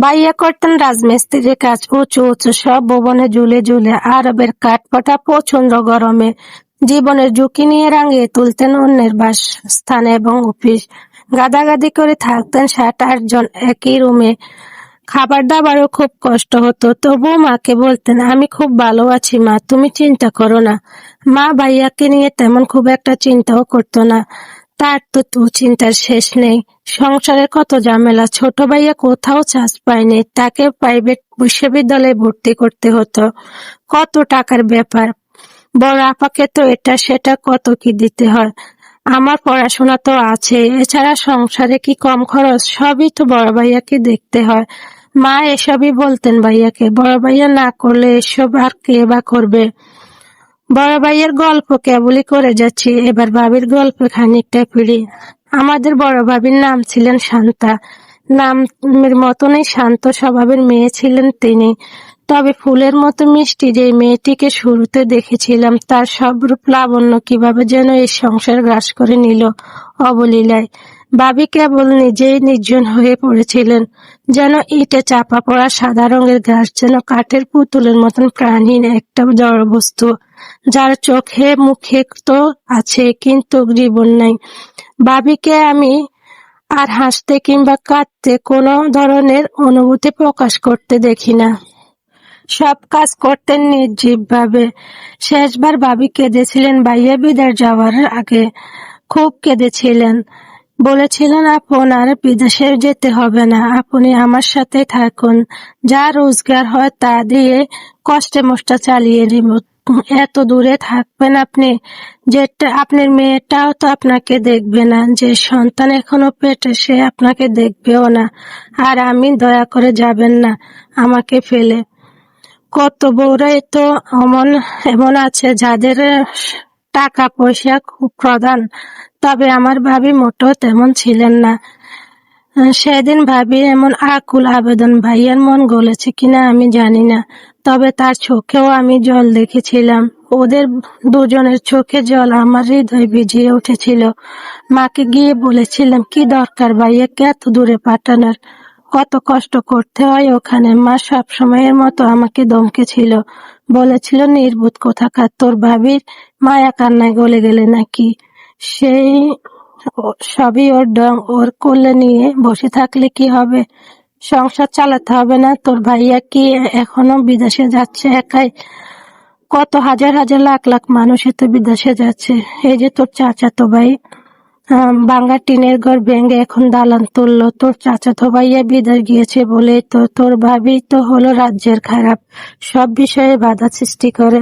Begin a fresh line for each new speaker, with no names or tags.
ভাইয়া করতেন রাজমিস্ত্রির কাজ, উঁচু উঁচু সব ভবনে ঝুলে ঝুলে আরবের কাঠপাটা প্রচন্ড গরমে জীবনের ঝুঁকি নিয়ে রাঙিয়ে তুলতেন অন্যের বাসস্থান এবং অফিস। গাদাগাদি করে থাকতেন 7-8 জন একই রুমে। খাবার দাবারও খুব কষ্ট হতো, তবুও মাকে বলতেন, আমি খুব ভালো আছি মা, তুমি চিন্তা করো না। মা ভাইয়াকে নিয়ে তেমন খুব একটা চিন্তাও করতো না। তার তো চিন্তার শেষ নেই। সংসারের কত ঝামেলা। ছোট ভাইয়া কোথাও চান্স পায়নি, তাকে প্রাইভেট বিশ্ববিদ্যালয়ে ভর্তি করতে হতো। কত টাকার ব্যাপার। বড় আপাকে তো এটা সেটা কত কি দিতে হয়। আমার পড়াশোনা তো আছে, এছাড়া সংসারে কি কম খরচ? সবই তো বড় ভাইয়াকে দেখতে হয়। মা এসবই বলতেন ভাইয়াকে, বড় ভাইয়া না করলে এসব আর কে বা করবে। বড় ভাইয়ের গল্প কেবলই করে যাচ্ছি, এবার ভাবির গল্পে খানিকটা ফিরি। আমাদের বড় ভাবির নাম ছিলেন শান্তা। নামের মতনই শান্ত স্বভাবের মেয়ে ছিলেন তিনি। তবে ফুলের মতো মিষ্টি যে মেয়েটিকে শুরুতে দেখেছিলাম, তার সব রূপ লাবণ্য কিভাবে যেন এই সংসার গ্রাস করে নিল অবলীলায়। ভাবি কেবল নিজেই নির্জন হয়ে পড়েছিলেন, যেন ইটে চাপা পড়া সাদা রঙের ঘাস, যেন কাঠের পুতুলের মতন প্রাণহীন একটা জড় বস্তু, যার চোখে মুখে তো আছে কিন্তু জীবন নাই। ভাবিকে আমি আর হাসতে কিংবা কাঁদতে কোনো ধরনের অনুভূতি প্রকাশ করতে দেখি না। সব কাজ করতেন নির্জীবভাবে। শেষবার ভাবি কেঁদেছিলেন ভাইয়া বিদেশ যাওয়ার আগে। খুব কেঁদেছিলেন। বলেছিলেন, আপনার বিদেশে যেতে হবে না, আপনি আমার সাথে থাকুন। যা রোজগার হয় তা দিয়ে কষ্টে মষ্টে চালিয়ে নিব। এত দূরে থাকবেন আপনি, যেটা আপনার মেয়েটাও তো আপনাকে দেখবে না। যে সন্তান এখনো পেটে, সে আপনাকে দেখবেও না। আর আমি, দয়া করে যাবেন না আমাকে ফেলে। কত বউরাই তো এমন আছে যাদের টাকা পয়সা খুব প্রধান, তবে আমার ভাবি মোটেও তেমন ছিলেন না। সেদিন ভাবির এমন আকুল আবেদন ভাইয়ার মন গলেছে কিনা আমি জানি না, তবে তার চোখেও আমি জল দেখেছিলাম। ওদের দুজনের চোখে জল আমার হৃদয় ভিজিয়ে উঠেছিল। মাকে গিয়ে বলেছিলাম, কি দরকার ভাইয়াকে এত দূরে পাঠানোর, কত কষ্ট করতে হয় ওখানে। মা সব সময়ের মতো আমাকে ধমকেছিল, বলেছিল, নির্বোধ কোথাকার, তোর ভাবির মায়া কান্নায় গলে গেলে নাকি? সেই সবই ওর ঢং। ওর কোলে নিয়ে বসে থাকলে কি হবে? সংসার চালাতে হবে না? তোর ভাইয়া কি এখনো বিদেশে যাচ্ছে একাই? কত হাজার হাজার লাখ লাখ মানুষই তো বিদেশে যাচ্ছে। এই যে তোর চাচাতো ভাই ভাঙা টিনের ঘর ভেঙে এখন দালান তুললো, তোর চাচাতো ভাইয়া বিদেশ গিয়েছে বলেই তো তোর ভাবি তো হলো রাজ্যের খারাপ, সব বিষয়ে বাধা সৃষ্টি করে।